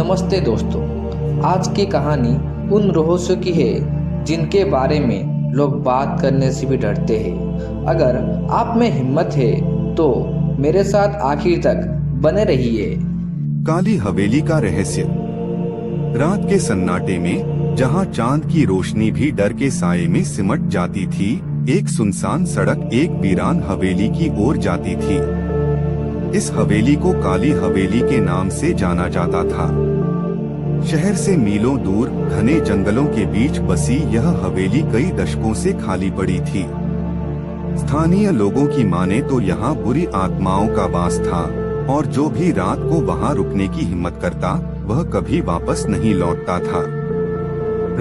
नमस्ते दोस्तों। आज की कहानी उन रहस्यों की है जिनके बारे में लोग बात करने से भी डरते हैं। अगर आप में हिम्मत है तो मेरे साथ आखिर तक बने रहिए। काली हवेली का रहस्य। रात के सन्नाटे में जहां चांद की रोशनी भी डर के साये में सिमट जाती थी, एक सुनसान सड़क एक वीरान हवेली की ओर जाती थी। इस हवेली को काली हवेली के नाम से जाना जाता था। शहर से मीलों दूर घने जंगलों के बीच बसी यह हवेली कई दशकों से खाली पड़ी थी। स्थानीय लोगों की माने तो यहाँ बुरी आत्माओं का वास था और जो भी रात को वहाँ रुकने की हिम्मत करता वह कभी वापस नहीं लौटता था।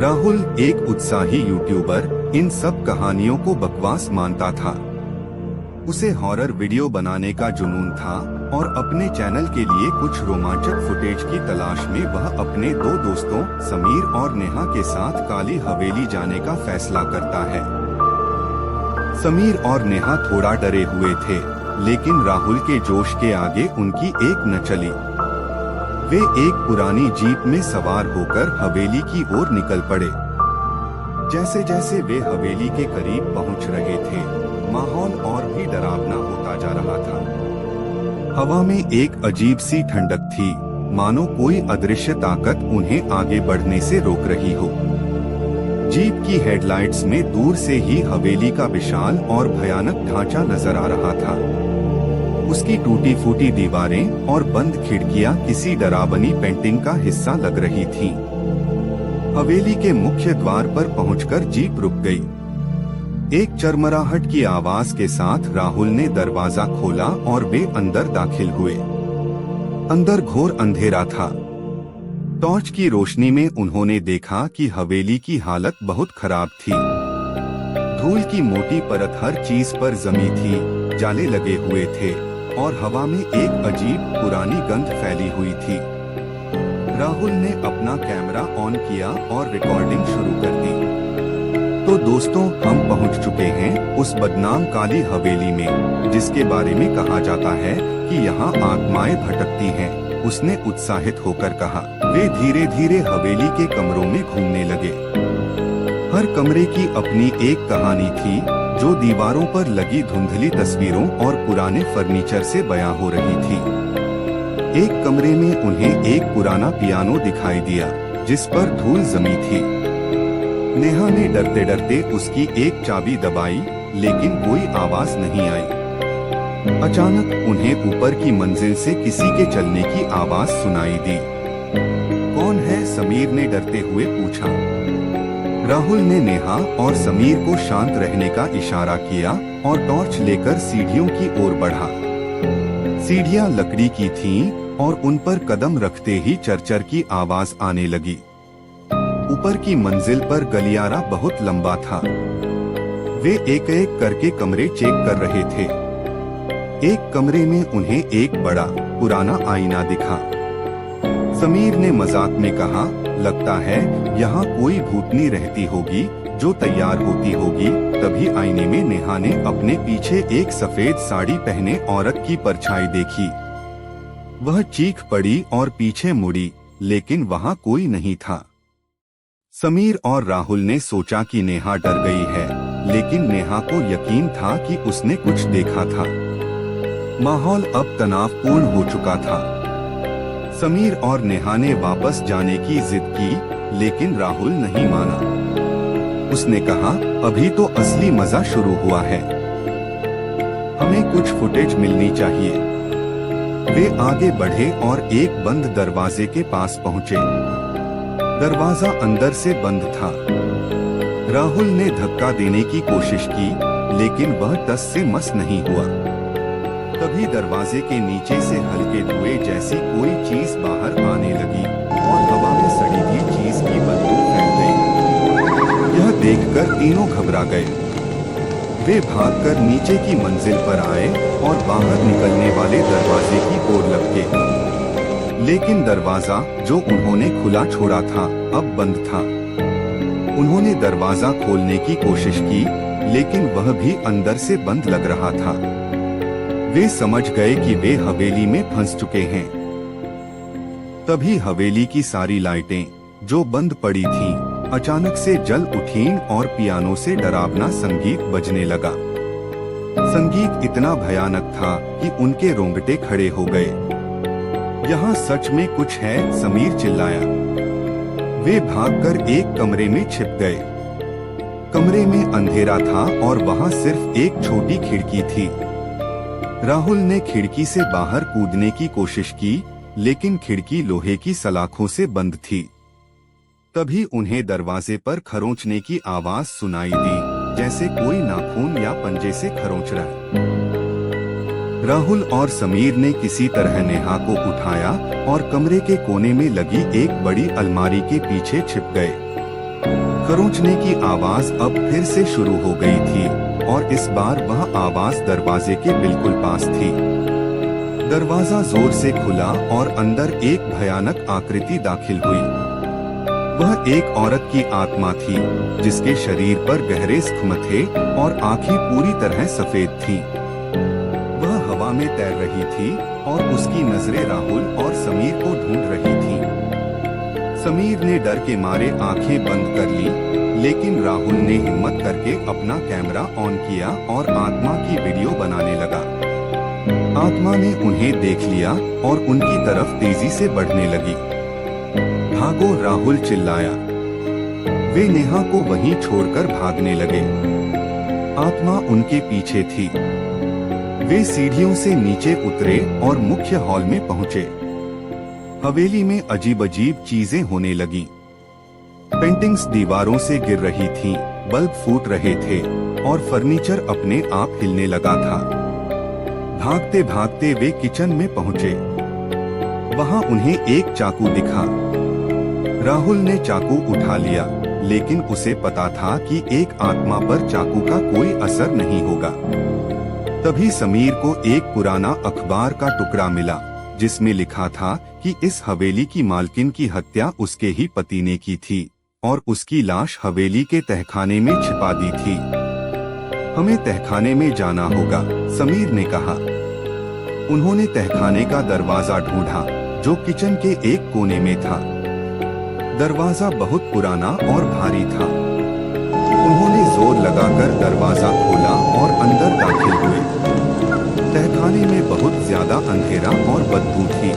राहुल, एक उत्साही यूट्यूबर, इन सब कहानियों को बकवास मानता था। उसे हॉरर वीडियो बनाने का जुनून था और अपने चैनल के लिए कुछ रोमांचक फुटेज की तलाश में वह अपने दो दोस्तों समीर और नेहा के साथ काली हवेली जाने का फैसला करता है। समीर और नेहा थोड़ा डरे हुए थे, लेकिन राहुल के जोश के आगे उनकी एक न चली। वे एक पुरानी जीप में सवार होकर हवेली की ओर निकल पड़े। जैसे जैसे वे हवेली के करीब पहुंच रहे थे, माहौल और भी डरावना होता जा रहा था। हवा में एक अजीब सी ठंडक थी, मानो कोई अदृश्य ताकत उन्हें आगे बढ़ने से रोक रही हो। जीप की हेडलाइट्स में दूर से ही हवेली का विशाल और भयानक ढांचा नजर आ रहा था। उसकी टूटी फूटी दीवारें और बंद खिड़कियां किसी डरावनी पेंटिंग का हिस्सा लग रही थीं। हवेली के मुख्य द्वार पर पहुंचकर जीप रुक गई। एक चरमराहट की आवाज के साथ राहुल ने दरवाजा खोला और वे अंदर दाखिल हुए। अंदर घोर अंधेरा था। टॉर्च की रोशनी में उन्होंने देखा कि हवेली की हालत बहुत खराब थी। धूल की मोटी परत हर चीज पर जमी थी, जाले लगे हुए थे और हवा में एक अजीब पुरानी गंध फैली हुई थी। राहुल ने अपना कैमरा ऑन किया और रिकॉर्डिंग शुरू कर दी। तो दोस्तों, हम पहुंच चुके हैं उस बदनाम काली हवेली में, जिसके बारे में कहा जाता है कि यहाँ आत्माएं भटकती हैं, उसने उत्साहित होकर कहा। वे धीरे धीरे हवेली के कमरों में घूमने लगे। हर कमरे की अपनी एक कहानी थी, जो दीवारों पर लगी धुंधली तस्वीरों और पुराने फर्नीचर से बयां हो रही थी। एक कमरे में उन्हें एक पुराना पियानो दिखाई दिया, जिस पर धूल जमी थी। नेहा ने डरते डरते उसकी एक चाबी दबाई, लेकिन कोई आवाज नहीं आई। अचानक उन्हें ऊपर की मंजिल से किसी के चलने की आवाज सुनाई दी। कौन है? समीर ने डरते हुए पूछा। राहुल ने नेहा और समीर को शांत रहने का इशारा किया और टॉर्च लेकर सीढ़ियों की ओर बढ़ा। सीढ़ियां लकड़ी की थीं और उन पर कदम रखते ही चरचर की आवाज आने लगी। ऊपर की मंजिल पर गलियारा बहुत लंबा था। वे एक एक करके कमरे चेक कर रहे थे। एक कमरे में उन्हें एक बड़ा पुराना आईना दिखा। समीर ने मजाक में कहा, लगता है यहाँ कोई भूतनी रहती होगी जो तैयार होती होगी। तभी आईने में नेहा ने अपने पीछे एक सफेद साड़ी पहने औरत की परछाई देखी। वह चीख पड़ी और पीछे मुड़ी, लेकिन वहाँ कोई नहीं था। समीर और राहुल ने सोचा कि नेहा डर गई है, लेकिन नेहा को यकीन था कि उसने कुछ देखा था। माहौल अब तनावपूर्ण हो चुका था। समीर और नेहा ने वापस जाने की जिद की, लेकिन राहुल नहीं माना। उसने कहा, अभी तो असली मजा शुरू हुआ है, हमें कुछ फुटेज मिलनी चाहिए। वे आगे बढ़े और एक बंद दरवाजे के पास पहुंचे। दरवाजा अंदर से बंद था। राहुल ने धक्का देने की कोशिश की, लेकिन वह टस से मस नहीं हुआ। तभी दरवाजे के नीचे से हल्के धुएं जैसी कोई चीज बाहर आने लगी और हवा में सड़ी हुई चीज की बदबू फैल गई। यह देखकर तीनों घबरा गए। वे भागकर नीचे की मंजिल पर आए और बाहर निकलने वाले दरवाजे की ओर लपके। लेकिन दरवाजा जो उन्होंने खुला छोड़ा था अब बंद था। उन्होंने दरवाजा खोलने की कोशिश की, लेकिन वह भी अंदर से बंद लग रहा था। वे समझ गए कि वे हवेली में फंस चुके हैं। तभी हवेली की सारी लाइटें जो बंद पड़ी थीं, अचानक से जल उठीं और पियानो से डरावना संगीत बजने लगा। संगीत इतना भयानक था कि उनके रोंगटे खड़े हो गए। यहाँ सच में कुछ है, समीर चिल्लाया। वे भागकर एक कमरे में छिप गए। कमरे में अंधेरा था और वहाँ सिर्फ एक छोटी खिड़की थी। राहुल ने खिड़की से बाहर कूदने की कोशिश की, लेकिन खिड़की लोहे की सलाखों से बंद थी। तभी उन्हें दरवाजे पर खरोंचने की आवाज सुनाई दी, जैसे कोई नाखून या पंजे से खरोंच रहा है। राहुल और समीर ने किसी तरह नेहा को उठाया और कमरे के कोने में लगी एक बड़ी अलमारी के पीछे छिप गए। खरोंचने की आवाज अब फिर से शुरू हो गई थी और इस बार वह आवाज दरवाजे के बिल्कुल पास थी। दरवाजा जोर से खुला और अंदर एक भयानक आकृति दाखिल हुई। वह एक औरत की आत्मा थी, जिसके शरीर पर गहरे जख्म थे और आंखें पूरी तरह सफेद थीं। वह हवा में तैर रही थी और उसकी नजरें राहुल और समीर को ढूंढ रही थीं। समीर ने डर के मारे आंखें बंद कर ली, लेकिन राहुल ने हिम्मत करके अपना कैमरा ऑन किया और आत्मा की वीडियो बनाने लगा। आत्मा ने उन्हें देख लिया और उनकी तरफ तेजी से बढ़ने लगी। भागो, राहुल चिल्लाया। वे नेहा को वहीं छोड़कर भागने लगे। आत्मा उनके पीछे थी। वे सीढ़ियों से नीचे उतरे और मुख्य हॉल में पहुंचे। हवेली में अजीब अजीब चीजें होने लगी। पेंटिंग्स दीवारों से गिर रही थीं, बल्ब फूट रहे थे और फर्नीचर अपने आप हिलने लगा था। भागते भागते वे किचन में पहुंचे। वहां उन्हें एक चाकू दिखा। राहुल ने चाकू उठा लिया, लेकिन उसे पता था कि एक आत्मा पर चाकू का कोई असर नहीं होगा। तभी समीर को एक पुराना अखबार का टुकड़ा मिला, जिसमें लिखा था कि इस हवेली की मालकिन की हत्या उसके ही पति ने की थी और उसकी लाश हवेली के तहखाने में छिपा दी थी। हमें तहखाने में जाना होगा, समीर ने कहा। उन्होंने तहखाने का दरवाजा ढूंढा, जो किचन के एक कोने में था। दरवाजा बहुत पुराना और भारी था। उन्होंने जोर लगाकर दरवाजा खोला और अंदर दाखिल हुए। तहखाने में बहुत ज्यादा अंधेरा और बदबू थी।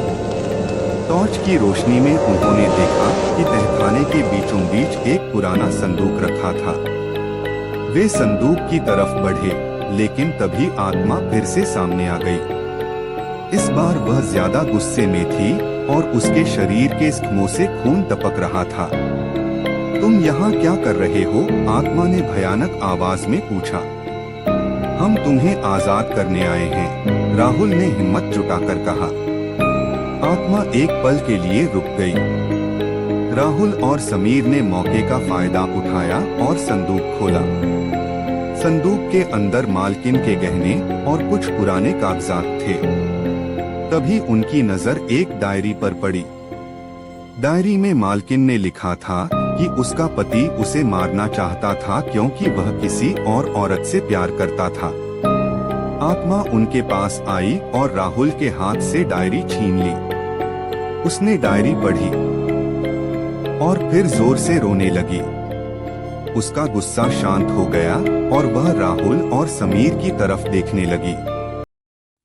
टॉर्च की रोशनी में उन्होंने देखा कि तहखाने के बीचों बीच एक पुराना संदूक रखा था। वे संदूक की तरफ बढ़े, लेकिन तभी आत्मा फिर से सामने आ गई। इस बार वह ज्यादा गुस्से में थी और उसके शरीर के जख्मों से खून टपक रहा था। तुम यहाँ क्या कर रहे हो? आत्मा ने भयानक आवाज में पूछा। हम तुम्हें आजाद करने आए हैं, राहुल ने हिम्मत जुटाकर कहा। आत्मा एक पल के लिए रुक गई। राहुल और समीर ने मौके का फायदा उठाया और संदूक खोला। संदूक के अंदर मालकिन के गहने और कुछ पुराने कागजात थे। तभी उनकी नजर एक डायरी पर पड़ी। डायरी में मालकिन ने लिखा था कि उसका पति उसे मारना चाहता था क्योंकि वह किसी और औरत से प्यार करता था। आत्मा उनके पास आई और राहुल के हाथ से डायरी छीन ली। उसने डायरी पढ़ी और फिर जोर से रोने लगी। उसका गुस्सा शांत हो गया और वह राहुल और समीर की तरफ देखने लगी।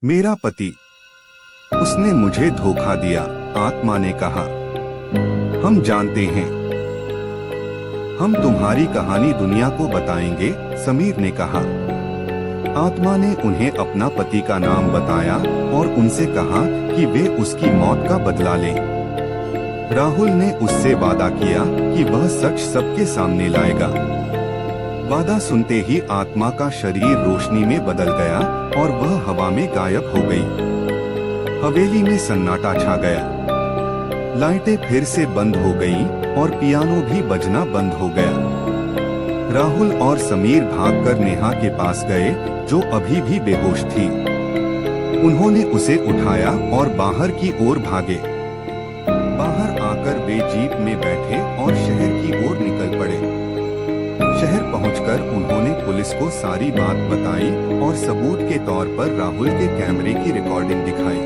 मेरा पति, उसने मुझे धोखा दिया, आत्मा ने कहा। हम जानते हैं। हम तुम्हारी कहानी दुनिया को बताएंगे, समीर ने कहा। आत्मा ने उन्हें अपना पति का नाम बताया और उनसे कहा कि वे उसकी मौत का बदला लें। राहुल ने उससे वादा किया कि वह सच सबके सामने लाएगा। वादा सुनते ही आत्मा का शरीर रोशनी में बदल गया और वह हवा में गायब हो गई। हवेली में सन्नाटा छा गया। लाइटें फिर से बंद हो गईं और पियानो भी बजना बंद हो गया। राहुल और समीर भागकर नेहा के पास गए, जो अभी भी बेहोश थी। उन्होंने उसे उठाया और बाहर की ओर भागे। बाहर आकर वे जीप में बैठे और शहर की ओर निकल पड़े। शहर पहुंचकर उन्होंने पुलिस को सारी बात बताई और सबूत के तौर पर राहुल के कैमरे की रिकॉर्डिंग दिखाई।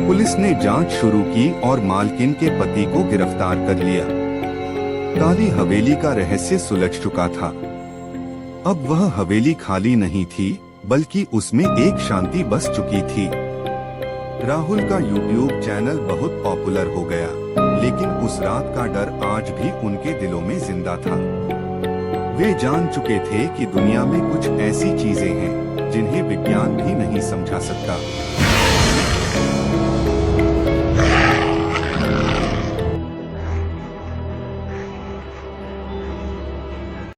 पुलिस ने जांच शुरू की और मालकिन के पति को गिरफ्तार कर लिया। काली हवेली का रहस्य सुलझ चुका था। अब वह हवेली खाली नहीं थी, बल्कि उसमें एक शांति बस चुकी थी। राहुल का यूट्यूब चैनल बहुत पॉपुलर हो गया, लेकिन उस रात का डर आज भी उनके दिलों में जिंदा था। वे जान चुके थे कि दुनिया में कुछ ऐसी चीजें हैं जिन्हें विज्ञान भी नहीं समझा सकता।